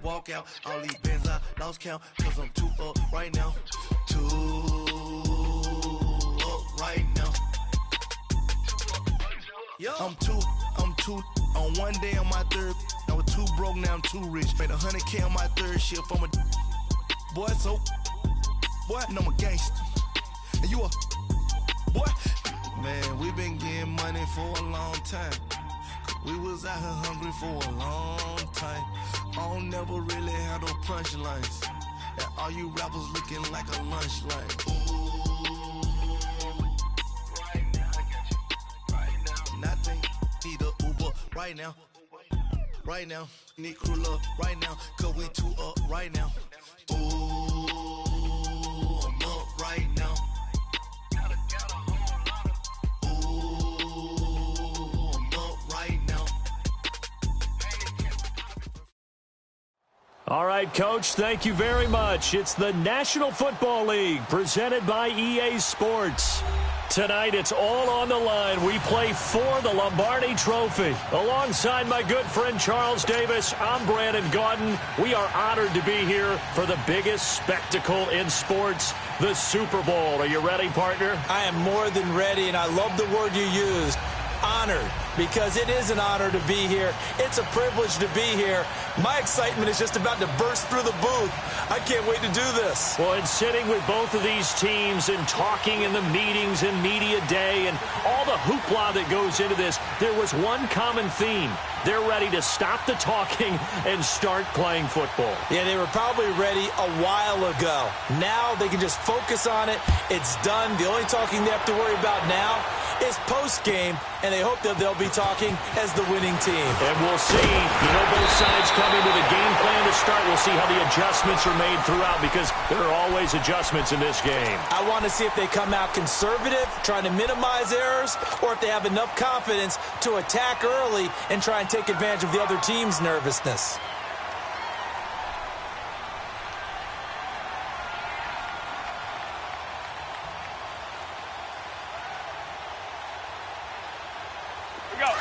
walk out. All these bands I lost count, cause I'm too up right now. Too up right now. I'm too on one day on my third. I was too broke, now I'm too rich. Made 100K on my third shift. I'm a boy, so boy, and I'm a gangster. And you a boy. Man, we been getting money for a long time. We was out here hungry for a long time. I don't never really have no punchlines. And all you rappers looking like a lunch line. Right now, I got you. Right now. Nothing. Need a Uber right now. Right now. Need crew love right now. Cause we too up right now. Ooh, I'm up right now. All right, Coach, thank you very much. It's the National Football League presented by EA Sports. Tonight, it's all on the line. We play for the Lombardi Trophy. Alongside my good friend Charles Davis, I'm Brandon Gaudin. We are honored to be here for the biggest spectacle in sports, the Super Bowl. Are you ready, partner? I am more than ready, and I love the word you used. Honored, because it is an honor to be here. It's a privilege to be here. My excitement is just about to burst through the booth. I can't wait to do this. Well, and sitting with both of these teams and talking in the meetings and media day and all the hoopla that goes into this, there was one common theme. They're ready to stop the talking and start playing football. Yeah, they were probably ready a while ago. Now they can just focus on it. It's done. The only talking they have to worry about now is post-game, and they hope that they'll be talking as the winning team. And we'll see. You know, both sides come into the game plan to start. We'll see how the adjustments are made throughout, because there are always adjustments in this game. I want to see if they come out conservative, trying to minimize errors, or if they have enough confidence to attack early and try and take advantage of the other team's nervousness.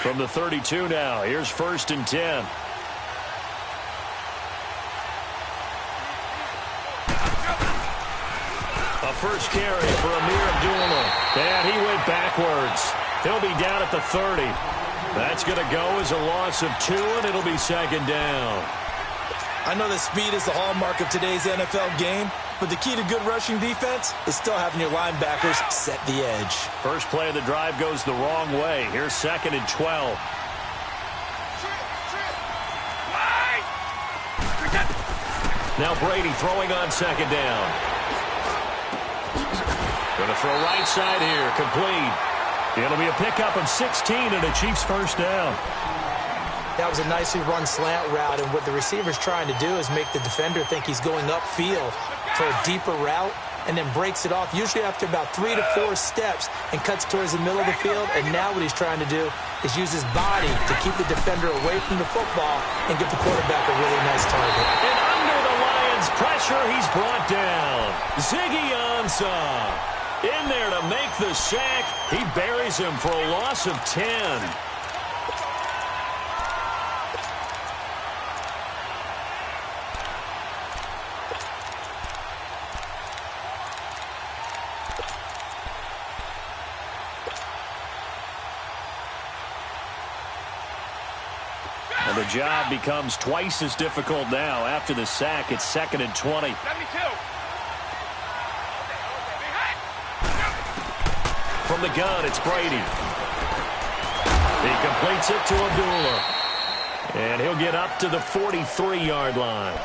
From the 32 now, here's 1st and 10. A first carry for Amir Abdullah. And he went backwards. He'll be down at the 30. That's going to go as a loss of 2, and it'll be 2nd down. I know that speed is the hallmark of today's NFL game, but the key to good rushing defense is still having your linebackers set the edge. First play of the drive goes the wrong way. Here's 2nd and 12. Now Brady throwing on 2nd down. Going to throw right side here, complete. It'll be a pickup of 16 and a Chiefs first down. That was a nicely run slant route, and what the receiver's trying to do is make the defender think he's going upfield for a deeper route, and then breaks it off, usually after about 3 to 4 steps, and cuts towards the middle of the field. And now what he's trying to do is use his body to keep the defender away from the football and give the quarterback a really nice target. And under the Lions' pressure, he's brought down. Ziggy Ansah in there to make the sack. He buries him for a loss of 10. And the job becomes twice as difficult now. After the sack, it's 2nd and 20. 72. From the gun, it's Brady. He completes it to Abdullah. And he'll get up to the 43-yard line.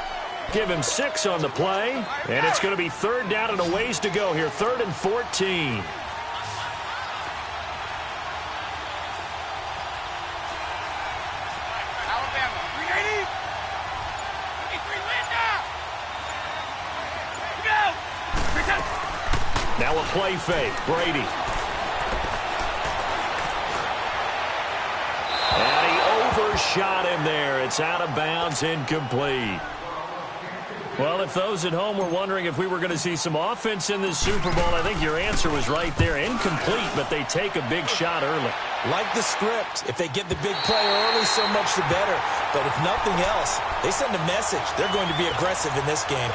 Give him 6 on the play. And it's going to be 3rd down and a ways to go here. 3rd and 14. Now a play fake. Brady. And he overshot him there. It's out of bounds, incomplete. Well, if those at home were wondering if we were going to see some offense in this Super Bowl, I think your answer was right there. Incomplete, but they take a big shot early. Like the script, if they get the big play early, so much the better. But if nothing else, they send a message. They're going to be aggressive in this game.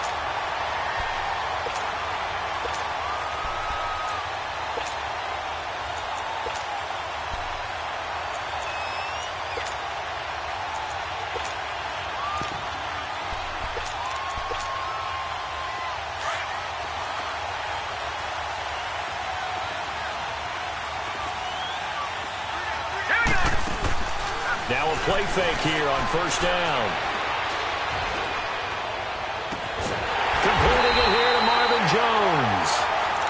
Now a play fake here on first down. Completing it here to Marvin Jones.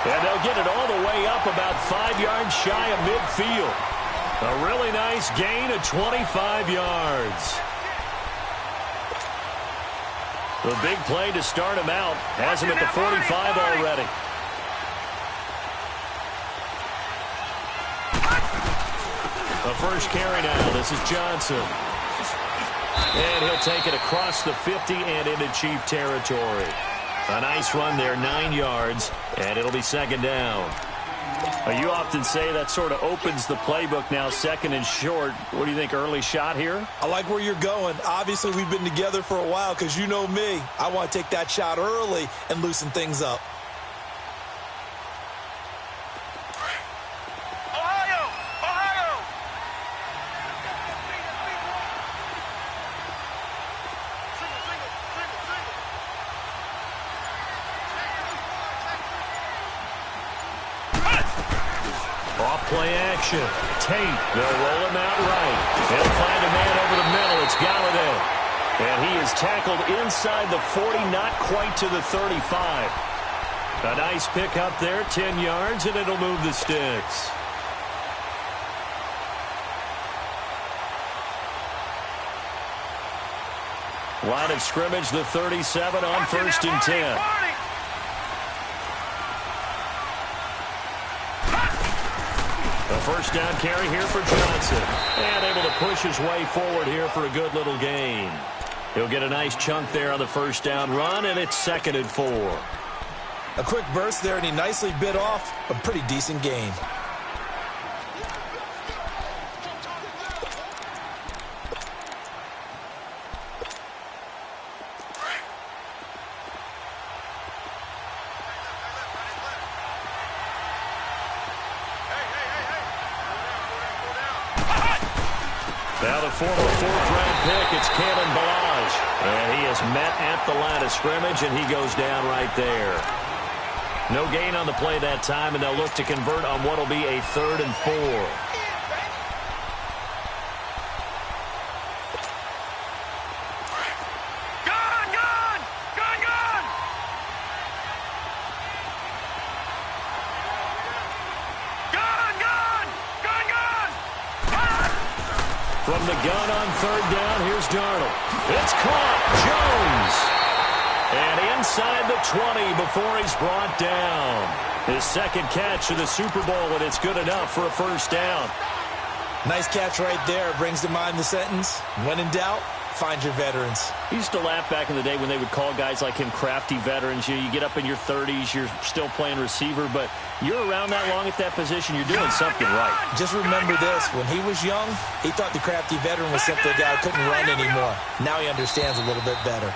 And they'll get it all the way up about 5 yards shy of midfield. A really nice gain of 25 yards. The big play to start him out has him at the 45 already. The first carry now. This is Johnson. And he'll take it across the 50 and into Chief territory. A nice run there, 9 yards, and it'll be second down. You often say that sort of opens the playbook now, second and short. What do you think, early shot here? I like where you're going. Obviously, we've been together for a while because you know me. I want to take that shot early and loosen things up. Play action. Tate. They'll roll him out right. They'll find a man over the middle. It's Galladay. And he is tackled inside the 40, not quite to the 35. A nice pick up there, 10 yards, and it'll move the sticks. Line of scrimmage, the 37 on first and 10. First down carry here for Johnson. And able to push his way forward here for a good little gain. He'll get a nice chunk there on the first down run, and it's 2nd and 4. A quick burst there, and he nicely bit off a pretty decent gain. Now the former 4th-round pick, it's Kalen Ballage. And he is met at the line of scrimmage, and he goes down right there. No gain on the play that time, and they'll look to convert on what will be a 3rd and 4. From the gun on 3rd down, here's Darnold. It's caught. Jones. And inside the 20 before he's brought down. His 2nd catch of the Super Bowl, and it's good enough for a first down. Nice catch right there. Brings to mind the sentence, when in doubt, find your veterans. I used to laugh back in the day when they would call guys like him crafty veterans. You get up in your 30s, you're still playing receiver, but you're around that long at that position, you're doing something right. Just remember this, when he was young, he thought the crafty veteran was simply a guy who couldn't run anymore. Now he understands a little bit better.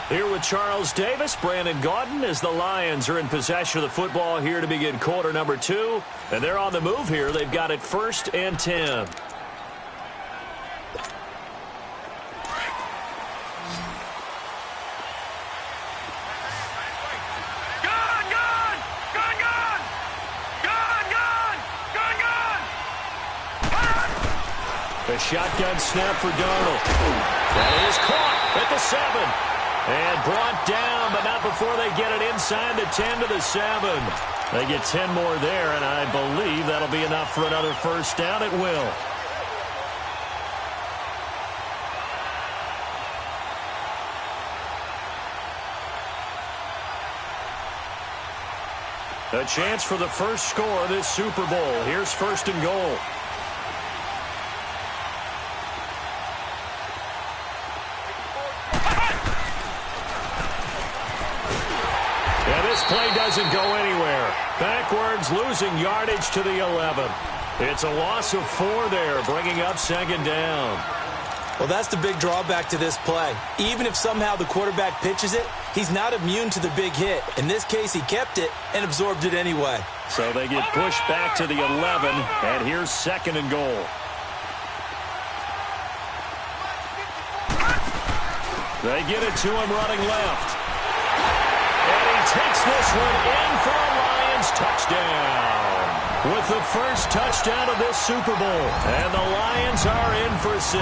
Here with Charles Davis, Brandon Gaudin, as the Lions are in possession of the football here to begin quarter number 2. And they're on the move here. They've got it 1st and 10. A shotgun snap for Darnold. That is caught at the 7. And brought down, but not before they get it inside the 10 to the 7. They get 10 more there, and I believe that'll be enough for another first down. It will. A chance for the first score of this Super Bowl. Here's 1st and goal. play doesn't go anywhere. Backwards, losing yardage to the 11. It's a loss of 4 there, bringing up second down. Well, that's the big drawback to this play. Even if somehow the quarterback pitches it, he's not immune to the big hit. In this case, he kept it and absorbed it anyway. So they get pushed back to the 11, and here's second and goal. They get it to him running left. And he takes this one in for a Lions touchdown. With the first touchdown of this Super Bowl. And the Lions are in for 6.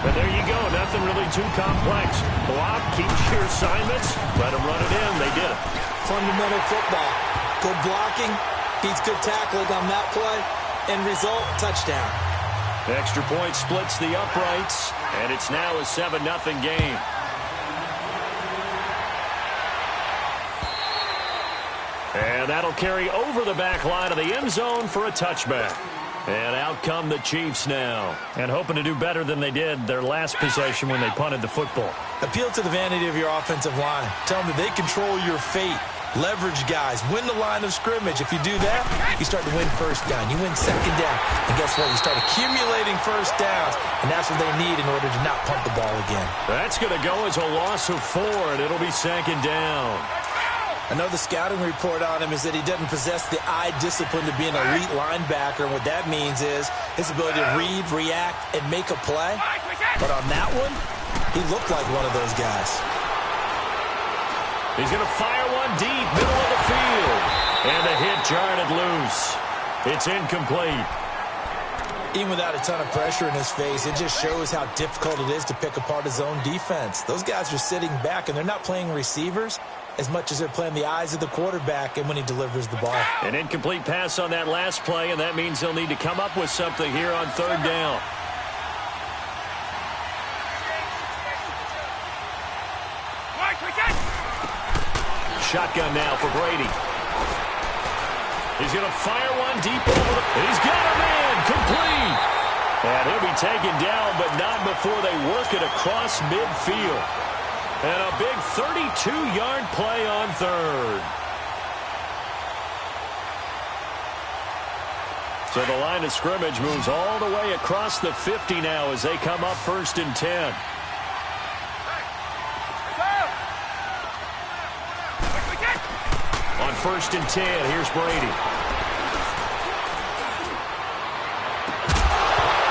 And there you go. Nothing really too complex. Block, keep your assignments, let them run it in. They did it. Fundamental football. Good blocking, beats good tackling on that play, and result, touchdown. Extra point splits the uprights, and it's now a 7-0 game. And that'll carry over the back line of the end zone for a touchback. And out come the Chiefs now. And hoping to do better than they did their last possession when they punted the football. Appeal to the vanity of your offensive line. Tell them that they control your fate. Leverage guys. Win the line of scrimmage. If you do that, you start to win first down. You win second down. And guess what? You start accumulating first downs. And that's what they need in order to not punt the ball again. That's going to go as a loss of 4, and it'll be second down. I know the scouting report on him is that he doesn't possess the eye discipline to be an elite linebacker. And what that means is his ability to read, react, and make a play. But on that one, he looked like one of those guys. He's going to fire one deep, middle of the field. And the hit jarred it loose. It's incomplete. Even without a ton of pressure in his face, it just shows how difficult it is to pick apart his own defense. Those guys are sitting back, and they're not playing receivers as much as they're playing the eyes of the quarterback and when he delivers the ball. An incomplete pass on that last play, and that means they'll need to come up with something here on third down. Shotgun now for Brady. He's going to fire one deep over the... He's got a man, complete. And he'll be taken down, but not before they work it across midfield. And a big 32-yard play on third. So the line of scrimmage moves all the way across the 50 now as they come up 1st and 10. On 1st and 10, here's Brady.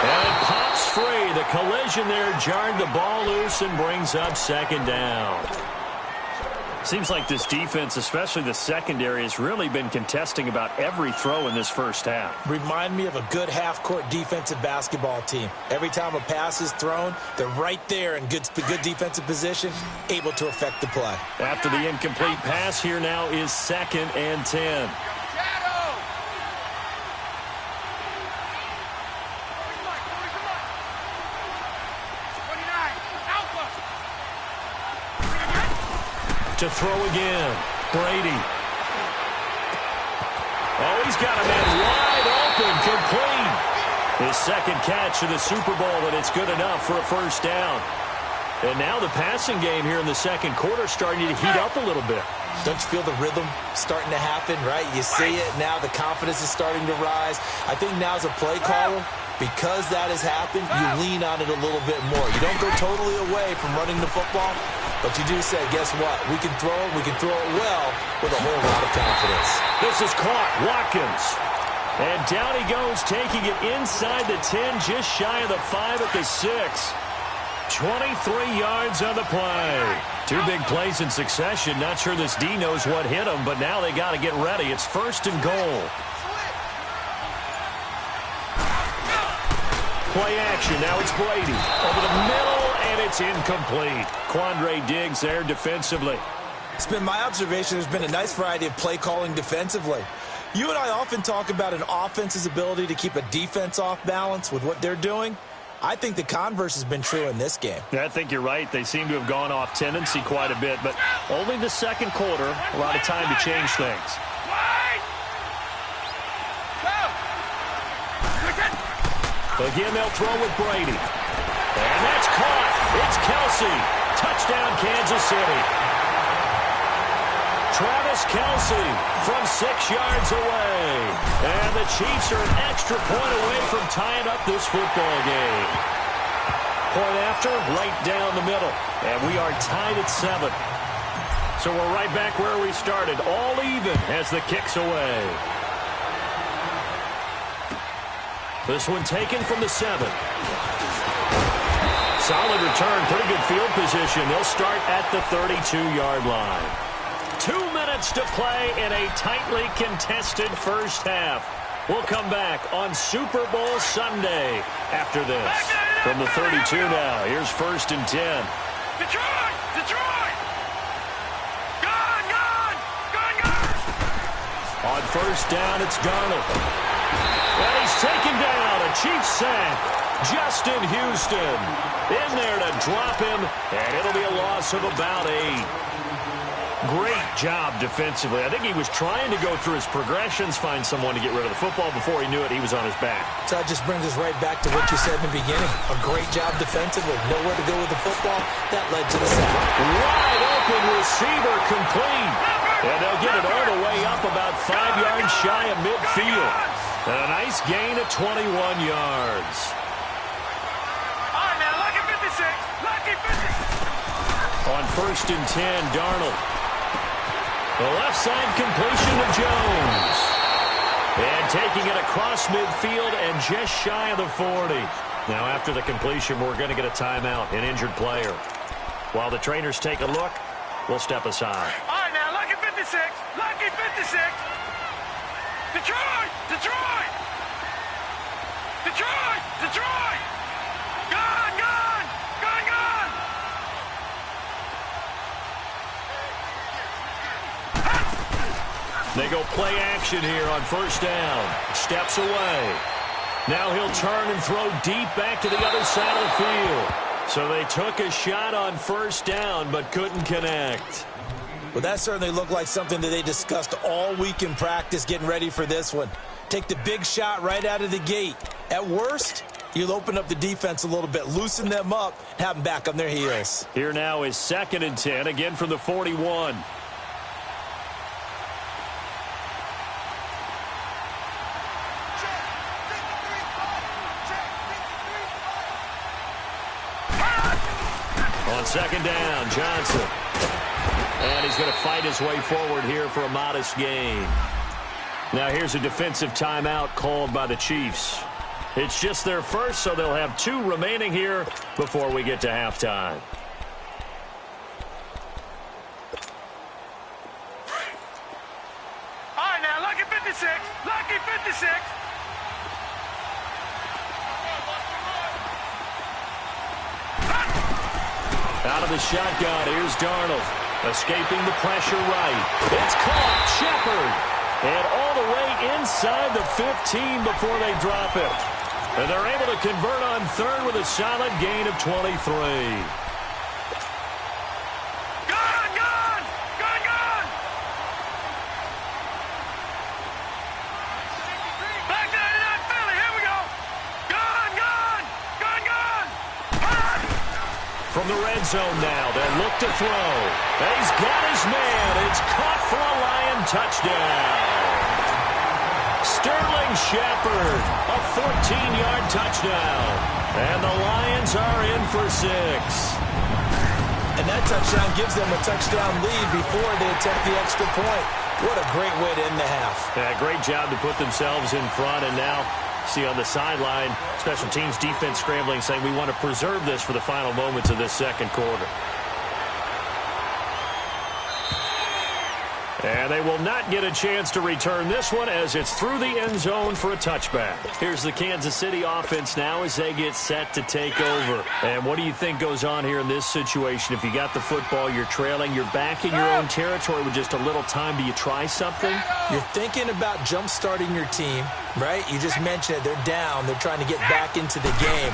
And it pops free. The collision there jarred the ball loose and brings up second down. Seems like this defense, especially the secondary, has really been contesting about every throw in this first half. Remind me of a good half-court defensive basketball team. Every time a pass is thrown, they're right there in good defensive position, able to affect the play. After the incomplete pass, here now is 2nd and 10. To throw again, Brady. Oh, he's got a man wide open, complete. His second catch of the Super Bowl, and it's good enough for a first down. And now the passing game here in the second quarter starting to heat up a little bit. Don't you feel the rhythm starting to happen, right? You see it now, the confidence is starting to rise. I think now as a play caller, because that has happened, you lean on it a little bit more. You don't go totally away from running the football, but you do say, guess what? We can throw it well with a whole lot of confidence. This is caught, Watkins. And down he goes, taking it inside the 10, just shy of the 5 at the 6. 23 yards on the play. 2 big plays in succession. Not sure this D knows what hit him, but now they got to get ready. It's 1st and goal. Play action. Now it's Brady. Over the middle, and it's incomplete. Quandre Diggs there defensively. It's been my observation there's been a nice variety of play calling defensively. You and I often talk about an offense's ability to keep a defense off balance with what they're doing. I think the converse has been true in this game. Yeah, I think you're right. They seem to have gone off tendency quite a bit, but only the second quarter, a lot of time to change things. Again, they'll throw with Brady. And that's caught. It's Kelsey. Touchdown, Kansas City. Travis Kelce from 6 yards away. And the Chiefs are an extra point away from tying up this football game. Point after, right down the middle. And we are tied at 7. So we're right back where we started, all even as the kick's away. This one taken from the 7. Solid return, pretty good field position. They'll start at the 32-yard line. 2 minutes to play in a tightly contested first half. We'll come back on Super Bowl Sunday after this. From the 32 now, here's 1st and 10. Detroit! Detroit! Gone! On 1st down, it's Darnold. And he's taken down. A Chiefs sack. Justin Houston in there to drop him, and it'll be a loss of about 8. Great job defensively. I think he was trying to go through his progressions, find someone to get rid of the football. Before he knew it, he was on his back. So that just brings us right back to what you said in the beginning. A great job defensively. Nowhere to go with the football. That led to the sack. Wide open receiver complete. And they'll get it all the way up about 5 yards shy of midfield. And a nice gain of 21 yards. All right, now, lucky 56. Lucky 56. On 1st and 10, Darnold. The left side completion to Jones. And taking it across midfield and just shy of the 40. Now after the completion, we're going to get a timeout, an injured player. While the trainers take a look, we'll step aside. All right, now, lucky 56. Lucky 56. Detroit! Detroit! Detroit! Detroit! Gone! Gone! Gone! Gone! They go play action here on 1st down. Steps away. Now he'll turn and throw deep back to the other side of the field. So they took a shot on 1st down but couldn't connect. Well, that certainly looked like something that they discussed all week in practice getting ready for this one. Take the big shot right out of the gate. At worst, you'll open up the defense a little bit, loosen them up, have them back on their heels. Here now is 2nd and 10, again from the 41. On 2nd down, Johnson. And he's going to fight his way forward here for a modest gain. Now here's a defensive timeout called by the Chiefs. It's just their first, so they'll have 2 remaining here before we get to halftime. All right, now, lucky 56. Lucky 56. Out of the shotgun, here's Darnold. Escaping the pressure right. It's caught. Shepard. And all the way inside the 15 before they drop it. And they're able to convert on 3rd with a solid gain of 23. Gone! Gone! Gone! Gone! Back 99 Philly. Here we go. Gone! Gone! Gone! Gone! Gone! From the red zone now, they'll look to throw. And he's got his man. It's caught for a Lion touchdown. Sterling Shepard, a 14-yard touchdown. And the Lions are in for 6. And that touchdown gives them a touchdown lead before they attempt the extra point. What a great way to end the half. Yeah, great job to put themselves in front. And now, see on the sideline, special teams defense scrambling, saying we want to preserve this for the final moments of this 2nd quarter. And they will not get a chance to return this one as it's through the end zone for a touchback. Here's the Kansas City offense now as they get set to take over. And what do you think goes on here in this situation? If you got the football, you're trailing, you're back in your own territory with just a little time. Do you try something? You're thinking about jump-starting your team, right? You just mentioned it. They're down. They're trying to get back into the game.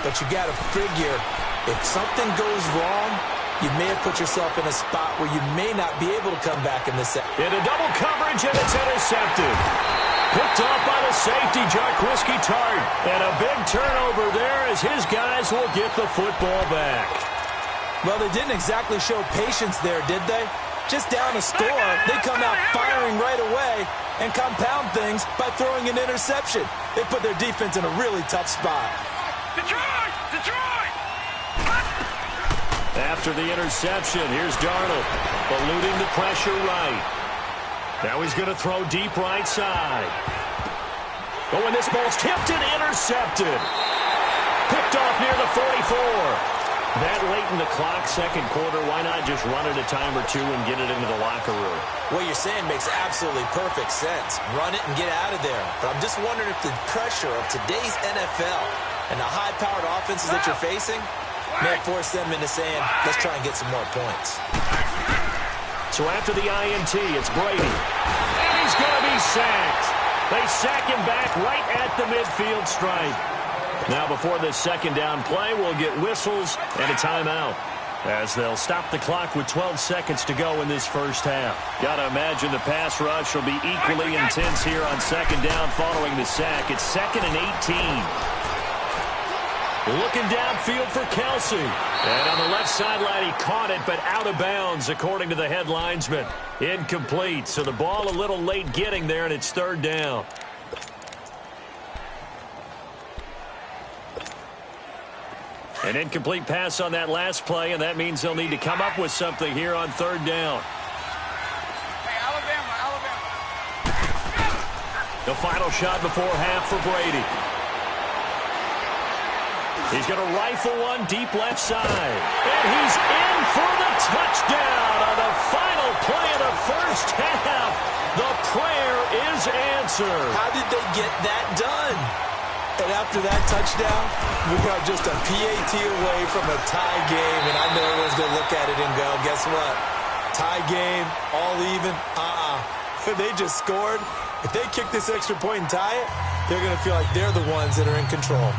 But you got to figure if something goes wrong, you may have put yourself in a spot where you may not be able to come back in the second. Into double coverage, and it's intercepted. Picked off by the safety, Jarquiski Tart. And a big turnover there as his guys will get the football back. Well, they didn't exactly show patience there, did they? just down a score, they come out firing right away and compound things by throwing an interception. They put their defense in a really tough spot. Detroit! Detroit! After the interception, here's Darnold, eluding the pressure right. Now he's going to throw deep right side. Oh, and this ball's tipped and intercepted. Picked off near the 44. That late in the clock, second quarter, why not just run it a time or two and get it into the locker room? What you're saying makes absolutely perfect sense. Run it and get out of there. But I'm just wondering if the pressure of today's NFL and the high-powered offenses that you're facing may force them into saying, let's try and get some more points. So after the INT, it's Brady. And he's going to be sacked. They sack him back right at the midfield stripe. Now before this second down play, we'll get whistles and a timeout, as they'll stop the clock with 12 seconds to go in this first half. Got to imagine the pass rush will be equally intense here on second down following the sack. It's 2nd and 18. Looking downfield for Kelsey. And on the left sideline, he caught it, but out of bounds, according to the head linesman. Incomplete, so the ball a little late getting there, and it's 3rd down. An incomplete pass on that last play, and that means they'll need to come up with something here on 3rd down. Hey, Alabama. The final shot before half for Brady. He's going to rifle one deep left side. And he's in for the touchdown on the final play of the first half. The prayer is answered. How did they get that done? And after that touchdown, we are just a PAT away from a tie game. And I know everyone's going to look at it and go, guess what? Tie game, all even? They just scored. If they kick this extra point and tie it, they're going to feel like they're the ones that are in control.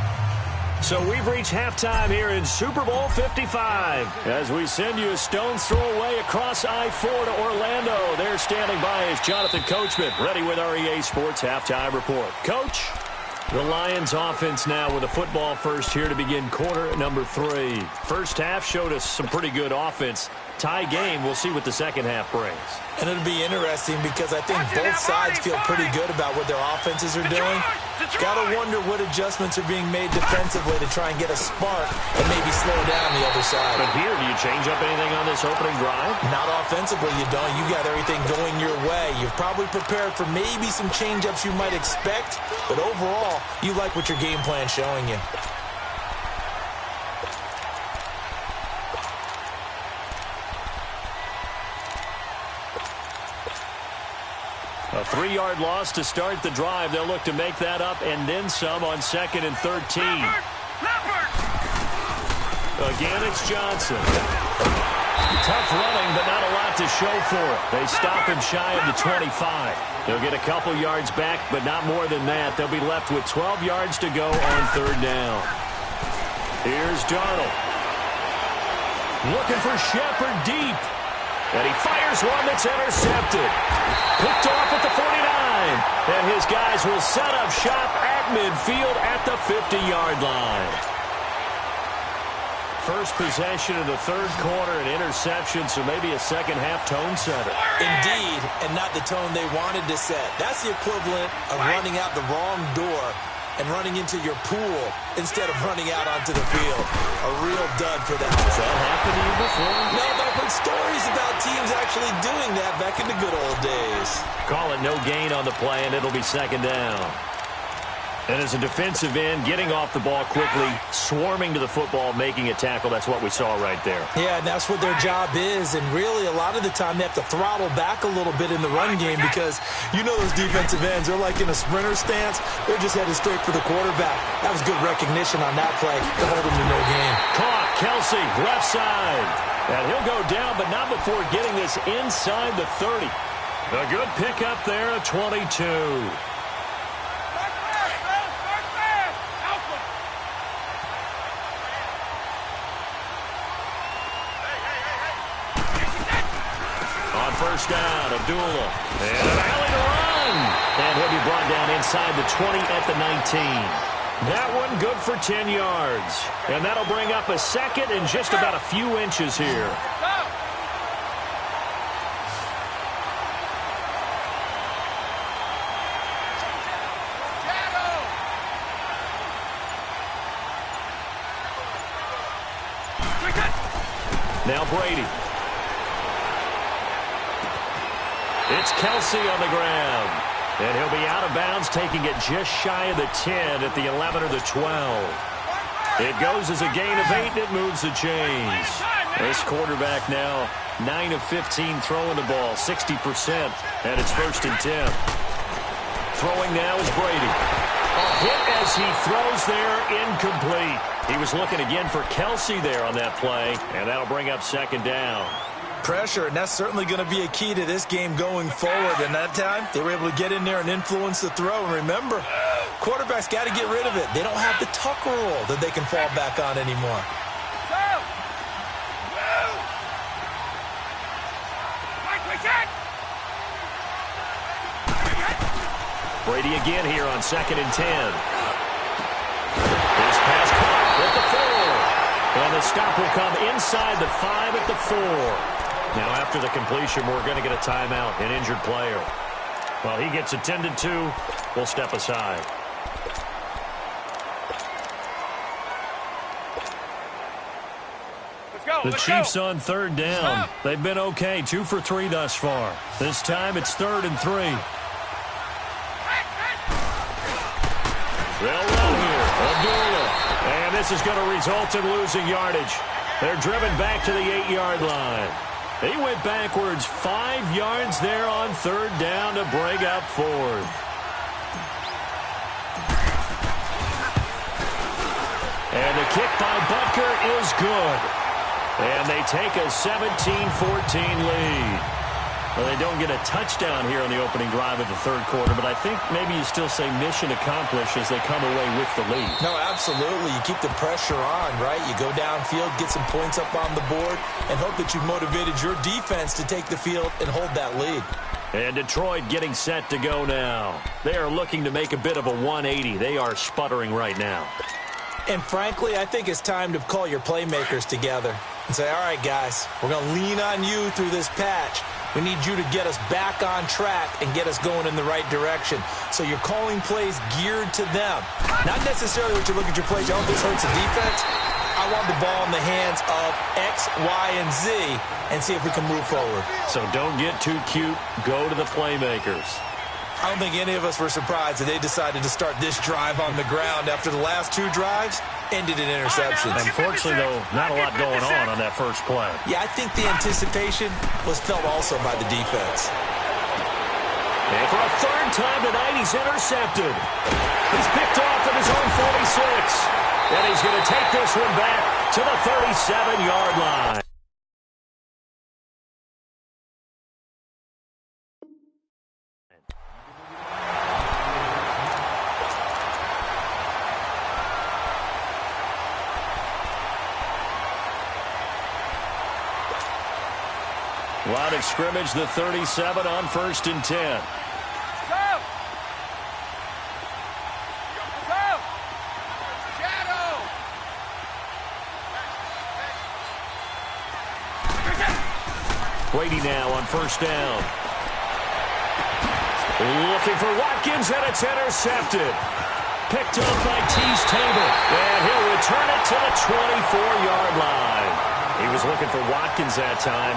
So we've reached halftime here in Super Bowl 55. As we send you a stone's throw away across I-4 to Orlando. There standing by is Jonathan Coachman, ready with our EA Sports Halftime Report. Coach? The Lions offense now with a football first here to begin quarter number 3. First half showed us some pretty good offense. Tie game, we'll see what the second half brings. And it'll be interesting because I think both sides feel pretty good about what their offenses are doing. Gotta wonder what adjustments are being made defensively to try and get a spark and maybe slow down the other side. But here, do you change up anything on this opening drive? Not offensively, you don't. You got everything going your way. You've probably prepared for maybe some change-ups you might expect, but overall, you like what your game plan's showing you. A 3-yard loss to start the drive. They'll look to make that up and then some on 2nd and 13. Again, it's Johnson. Tough running, but not a lot to show for it. They stop him shy of the 25. They'll get a couple yards back, but not more than that. They'll be left with 12 yards to go on 3rd down. Here's Darnold. Looking for Shepard deep. And he fires one that's intercepted. Picked off at the 49. And his guys will set up shop at midfield at the 50-yard line. First possession of the 3rd quarter, an interception, so maybe a second-half tone setter. Indeed, and not the tone they wanted to set. That's the equivalent of running out the wrong door and running into your pool instead of running out onto the field. A real dud for that. Has that happened to you before? No, but I've heard stories about teams actually doing that back in the good old days. Call it no gain on the play, and it'll be 2nd down. And as a defensive end, getting off the ball quickly, swarming to the football, making a tackle, that's what we saw right there. Yeah, and that's what their job is. And really, a lot of the time, they have to throttle back a little bit in the run game because you know those defensive ends, they're like in a sprinter stance. They're just headed straight for the quarterback. That was good recognition on that play to hold them to no gain. Caught, Kelsey, left side. And he'll go down, but not before getting this inside the 30. A good pickup there at 22. First down, Abdullah. And an alley to run. And he'll be brought down inside the 20 at the 19. That one good for 10 yards. And that'll bring up a 2nd and just about a few inches here. Now Brady. It's Kelsey on the ground. And he'll be out of bounds, taking it just shy of the 10 at the 11 or the 12. It goes as a gain of 8, and it moves the chains. This quarterback now 9 of 15 throwing the ball, 60%, and it's 1st and 10. Throwing now is Brady. A hit as he throws there, incomplete. He was looking again for Kelsey there on that play, and that'll bring up 2nd down. Pressure, and that's certainly going to be a key to this game going forward. And that time, they were able to get in there and influence the throw. And remember, quarterbacks got to get rid of it. They don't have the tuck rule that they can fall back on anymore. Brady again here on 2nd and 10. His pass caught at the 4. And the stop will come inside the 5 at the 4. Now, after the completion, we're going to get a timeout, an injured player. Well, he gets attended to. We'll step aside. The Chiefs on 3rd down. They've been okay, 2 for 3 thus far. This time it's 3rd and 3. They'll run here. Abdullah. And this is going to result in losing yardage. They're driven back to the 8-yard line. He went backwards 5 yards there on 3rd down to bring up 4th. And the kick by Butker is good. And they take a 17-14 lead. Well, they don't get a touchdown here on the opening drive of the 3rd quarter, but I think maybe you still say mission accomplished as they come away with the lead. No, absolutely. You keep the pressure on, right? You go downfield, get some points up on the board, and hope that you've motivated your defense to take the field and hold that lead. And Detroit getting set to go now. They are looking to make a bit of a 180. They are sputtering right now. And frankly, I think it's time to call your playmakers together and say, all right, guys, we're going to lean on you through this patch. We need you to get us back on track and get us going in the right direction. So you're calling plays geared to them. Not necessarily what you look at your plays, oh, this hurts the defense. I want the ball in the hands of X, Y, and Z and see if we can move forward. So don't get too cute. Go to the playmakers. I don't think any of us were surprised that they decided to start this drive on the ground after the last 2 drives ended in interceptions. Unfortunately, though, not a lot going on that first play. Yeah, I think the anticipation was felt also by the defense. And for a 3rd time tonight, he's intercepted. He's picked off at his own 46. And he's going to take this one back to the 37-yard line. Line of scrimmage, the 37 on 1st and 10. Brady now on 1st down. Looking for Watkins, and it's intercepted. Picked up by T's Table, and he'll return it to the 24-yard line. He was looking for Watkins that time.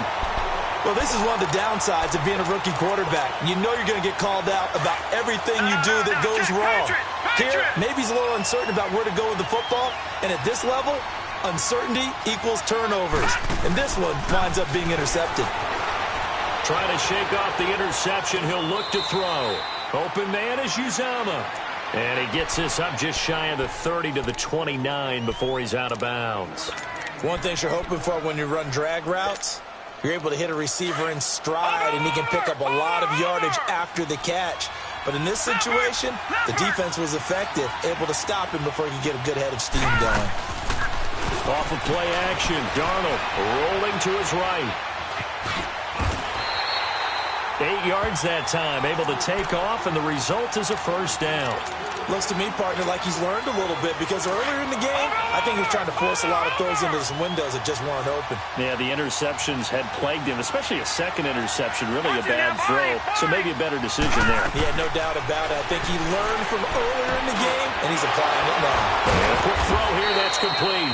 Well, this is one of the downsides of being a rookie quarterback. You know you're going to get called out about everything you do that goes wrong. Here, maybe he's a little uncertain about where to go with the football, and at this level, uncertainty equals turnovers. And this one winds up being intercepted. Trying to shake off the interception, he'll look to throw. Open man is Uzama. And he gets this up just shy of the 30 to the 29 before he's out of bounds. One thing you're hoping for when you run drag routes, you're able to hit a receiver in stride, and he can pick up a lot of yardage after the catch. But in this situation, the defense was effective, able to stop him before he could get a good head of steam going. Off of play action, Darnold rolling to his right. 8 yards that time, able to take off, and the result is a 1st down. Looks to me, partner, like he's learned a little bit, because earlier in the game, I think he was trying to force a lot of throws into some windows that just weren't open. Yeah, the interceptions had plagued him, especially a second interception, really a bad throw. So maybe a better decision there. Yeah, no doubt about it. I think he learned from earlier in the game, and he's applying it now. And a quick throw here, that's complete.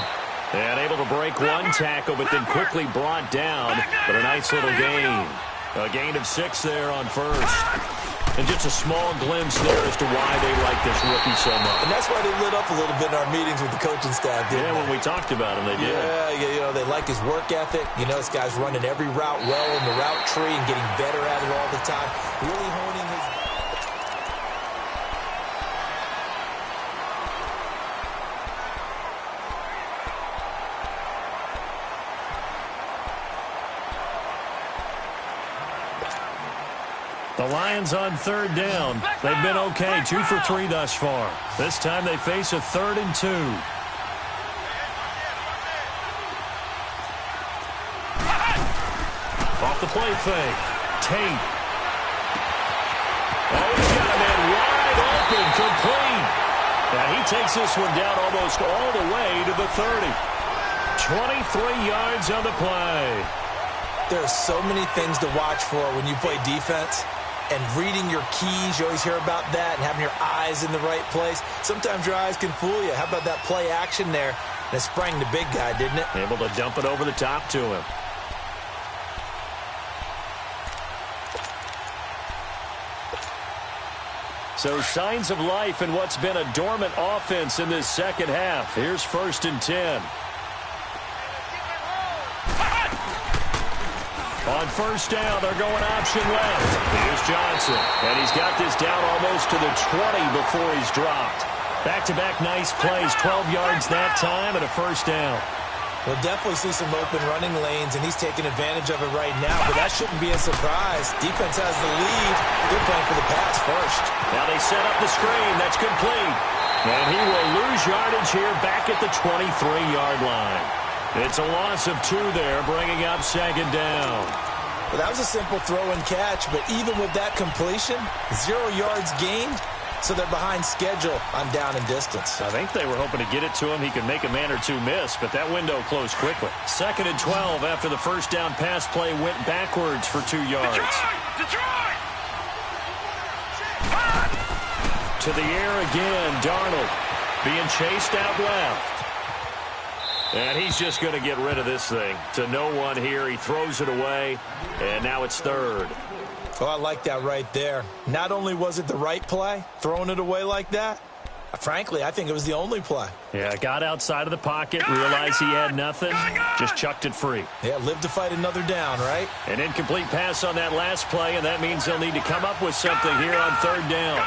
And able to break one tackle, but then quickly brought down. But a nice little gain. A gain of 6 there on first. And just a small glimpse there as to why they like this rookie so much. And that's why they lit up a little bit in our meetings with the coaching staff, didn't they? When we talked about him, they did. Yeah, they like his work ethic. You know, this guy's running every route well in the route tree and getting better at it all the time. Really honing his... The Lions on 3rd down. They've been okay, 2 for 3 thus far. This time they face a 3rd and 2. Off the play fake. Tate. Oh, he's got a man wide open, complete. And he takes this one down almost all the way to the 30. 23 yards on the play. There are so many things to watch for when you play defense. And reading your keys, you always hear about that, and having your eyes in the right place. Sometimes your eyes can fool you. How about that play action there? And it sprang the big guy, didn't it? Able to dump it over the top to him. So signs of life in what's been a dormant offense in this second half. Here's 1st and 10. On 1st down, they're going option left. Here's Johnson. And he's got this down almost to the 20 before he's dropped. Back-to-back nice plays, 12 yards that time and a 1st down. We'll definitely see some open running lanes, and he's taking advantage of it right now, but that shouldn't be a surprise. Defense has the lead. They're playing for the pass first. Now they set up the screen. That's complete. And he will lose yardage here back at the 23-yard line. It's a loss of 2 there, bringing up 2nd down. Well, that was a simple throw and catch, but even with that completion, 0 yards gained, so they're behind schedule on down and distance. I think they were hoping to get it to him. He could make a man or 2 miss, but that window closed quickly. 2nd and 12 after the 1st down pass play went backwards for 2 yards. Detroit! To the air again, Darnold being chased out left. And he's just going to get rid of this thing. To no one here. He throws it away, and now it's 3rd. Oh, I like that right there. Not only was it the right play, throwing it away like that, frankly, I think it was the only play. Yeah, got outside of the pocket, realized he had nothing, just chucked it free. Yeah, live to fight another down, right? An incomplete pass on that last play, and that means they'll need to come up with something here on 3rd down.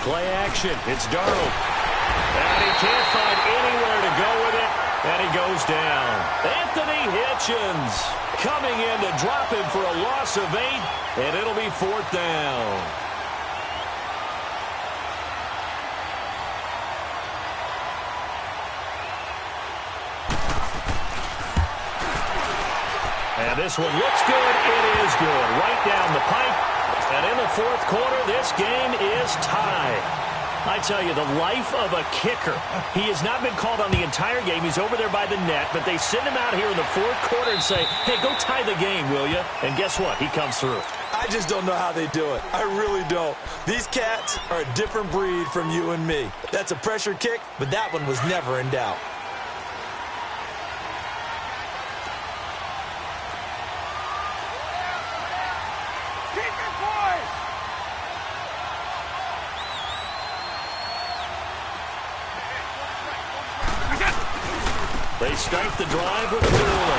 Play action. It's Darnold. And he can't find anywhere to go with it. And he goes down. Anthony Hitchens coming in to drop him for a loss of 8. And it'll be 4th down. And this one looks good. It is good. Right down the pipe. And in the 4th quarter, this game is tied. I tell you, the life of a kicker. He has not been called on the entire game. He's over there by the net, but they send him out here in the 4th quarter and say, hey, go tie the game, will you? And guess what? He comes through. I just don't know how they do it. I really don't. These cats are a different breed from you and me. That's a pressure kick, but that one was never in doubt. They start the drive with a duel.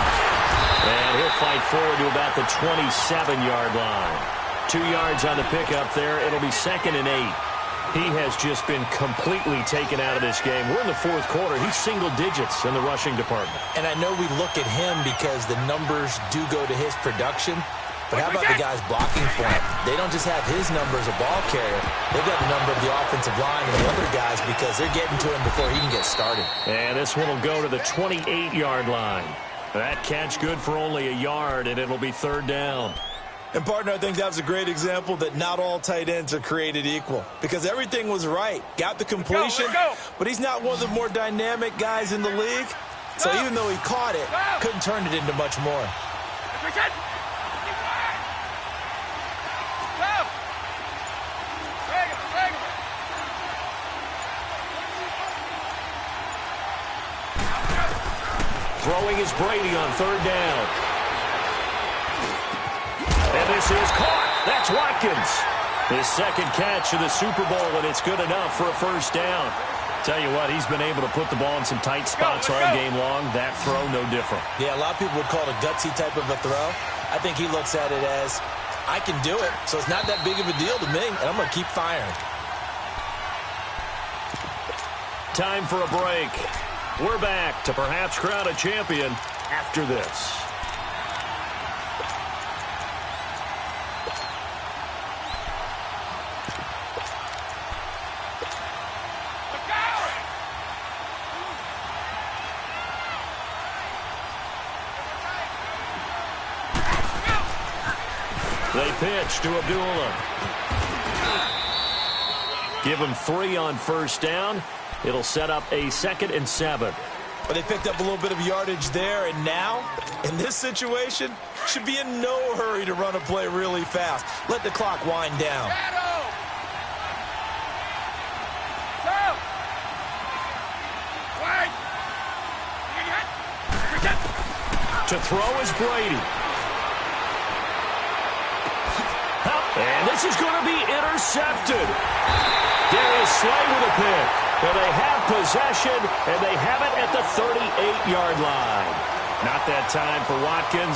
And he'll fight forward to about the 27-yard line. 2 yards on the pickup there. It'll be 2nd and 8. He has just been completely taken out of this game. We're in the 4th quarter. He's single digits in the rushing department. And I know we look at him because the numbers do go to his production. But how about the guys blocking for him? They don't just have his number as a ball carrier. They've got the number of the offensive line and the other guys because they're getting to him before he can get started. And this one will go to the 28-yard line. That catch good for only a yard, and it'll be 3rd down. And, partner, I think that was a great example that not all tight ends are created equal because everything was right. Got the completion, but he's not one of the more dynamic guys in the league. So even though he caught it, couldn't turn it into much more. Throwing is Brady on third down. And this is caught. That's Watkins. His second catch of the Super Bowl, and it's good enough for a first down. Tell you what, he's been able to put the ball in some tight spots all game long. That throw, no different. Yeah, a lot of people would call it a gutsy type of a throw. I think he looks at it as, I can do it, so it's not that big of a deal to me, and I'm going to keep firing. Time for a break. We're back to perhaps crown a champion after this. They pitch to Abdullah. Give him 3 on first down. It'll set up a 2nd and 7. But they picked up a little bit of yardage there, and now, in this situation, should be in no hurry to run a play really fast. Let the clock wind down. To throw is Brady. And this is going to be intercepted. Darius Slay with a pick. Well, they have possession, and they have it at the 38-yard line. Not that time for Watkins.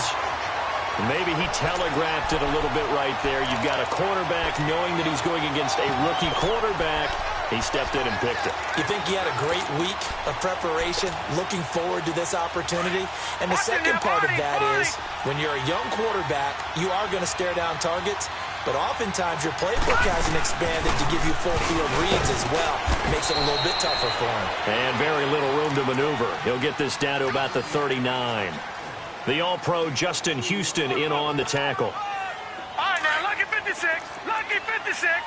Maybe he telegraphed it a little bit right there. You've got a cornerback knowing that he's going against a rookie quarterback. He stepped in and picked it. You think he had a great week of preparation, looking forward to this opportunity? And the second part of that is, when you're a young quarterback, you are going to stare down targets, but oftentimes your playbook hasn't expanded to give you full field reads as well. It makes it a little bit tougher for him. And very little room to maneuver. He'll get this down to about the 39. The All-Pro Justin Houston in on the tackle. All right, now, lucky 56. Lucky 56.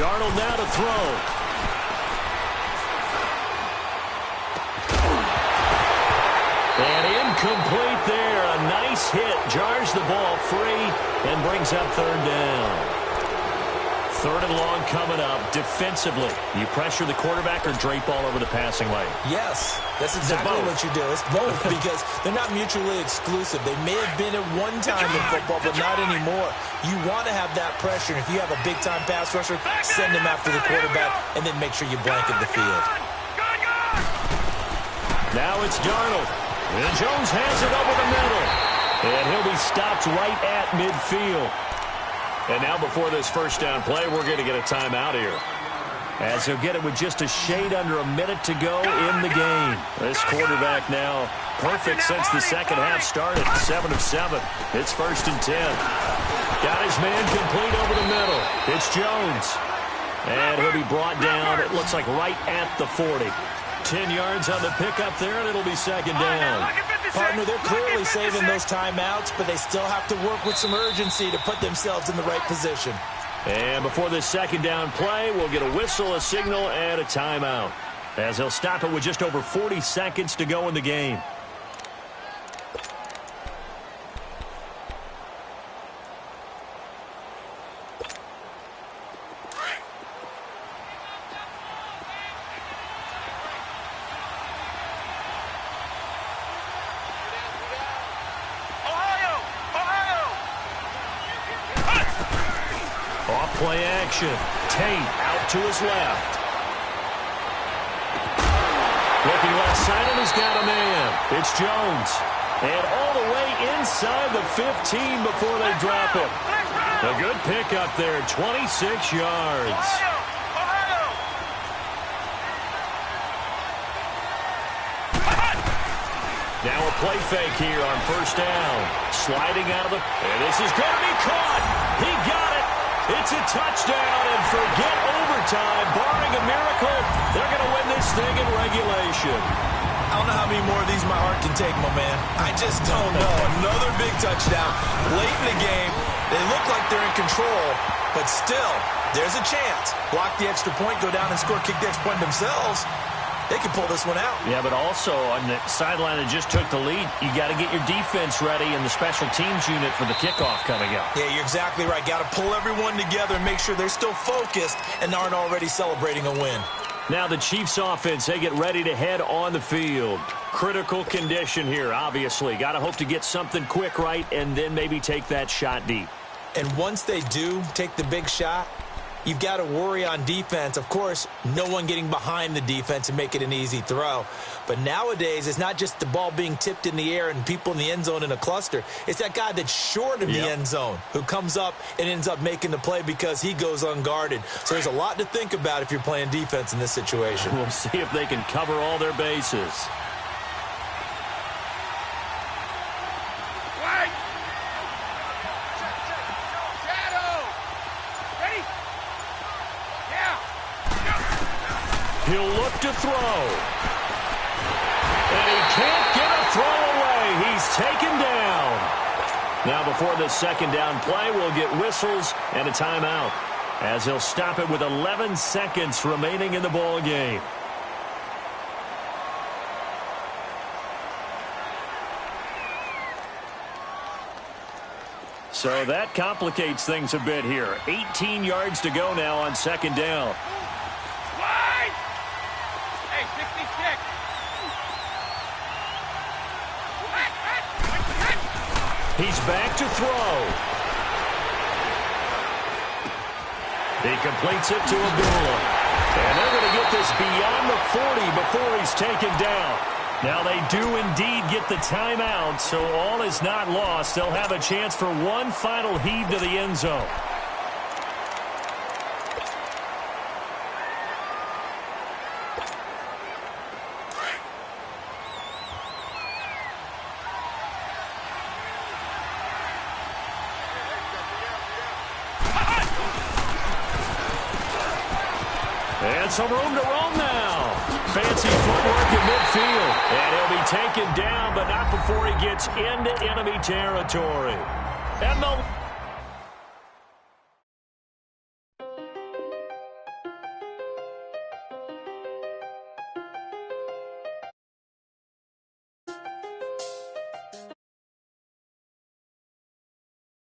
Darnold now to throw. And incomplete there. A nice hit. Jars the ball free and brings up third down. 3rd and long coming up. Defensively, you pressure the quarterback or drape all over the passing lane? Yes, that's exactly what you do. It's both because they're not mutually exclusive. They may have been at one time in football, but not anymore. You want to have that pressure. If you have a big-time pass rusher, send him after the quarterback, and then make sure you blanket the field. Now it's Darnold. And Jones has it over the middle. And he'll be stopped right at midfield. And now before this first down play, we're going to get a timeout here. As he'll get it with just a shade under a minute to go in the game. This quarterback now perfect since the second half started. 7 of 7. It's 1st and 10. Got his man complete over the middle. It's Jones. And he'll be brought down, it looks like right at the 40. 10 yards on the pickup there, and it'll be 2nd down. Partner, they're clearly saving those timeouts, but they still have to work with some urgency to put themselves in the right position. And before this 2nd down play, we'll get a whistle, a signal, and a timeout. As he'll stop it with just over 40 seconds to go in the game. Play action. Tate out to his left. Looking left side, and he's got a man. It's Jones. And all the way inside the 15 before they drop him. A good pickup there, 26 yards. Now a play fake here on first down. Sliding out of the... And this is going to be caught. He got it. It's a touchdown, and forget overtime. Barring a miracle, they're going to win this thing in regulation. I don't know how many more of these my heart can take, my man. I just don't know. Another big touchdown. Late in the game, they look like they're in control, but still, there's a chance. Block the extra point, go down and score, kick the extra point themselves. They can pull this one out. Yeah, but also on the sideline that just took the lead, you got to get your defense ready and the special teams unit for the kickoff coming up. Yeah, you're exactly right. Got to pull everyone together and make sure they're still focused and aren't already celebrating a win. Now the Chiefs offense, they get ready to head on the field. Critical condition here, obviously. Got to hope to get something quick right and then maybe take that shot deep. And once they do take the big shot, you've got to worry on defense. Of course, no one getting behind the defense and make it an easy throw. But nowadays, it's not just the ball being tipped in the air and people in the end zone in a cluster. It's that guy that's short of the end zone who comes up and ends up making the play because he goes unguarded. So there's a lot to think about if you're playing defense in this situation. We'll see if they can cover all their bases. He'll look to throw. And he can't get a throw away. He's taken down. Now before the second down play, we'll get whistles and a timeout, as he'll stop it with 11 seconds remaining in the ball game. So that complicates things a bit here. 18 yards to go now on second down. He's back to throw. He completes it to Abdullah. And they're going to get this beyond the 40 before he's taken down. Now they do indeed get the timeout, so all is not lost. They'll have a chance for one final heave to the end zone. And some room to roam now. Fancy footwork in midfield. And he'll be taken down, but not before he gets into enemy territory. And the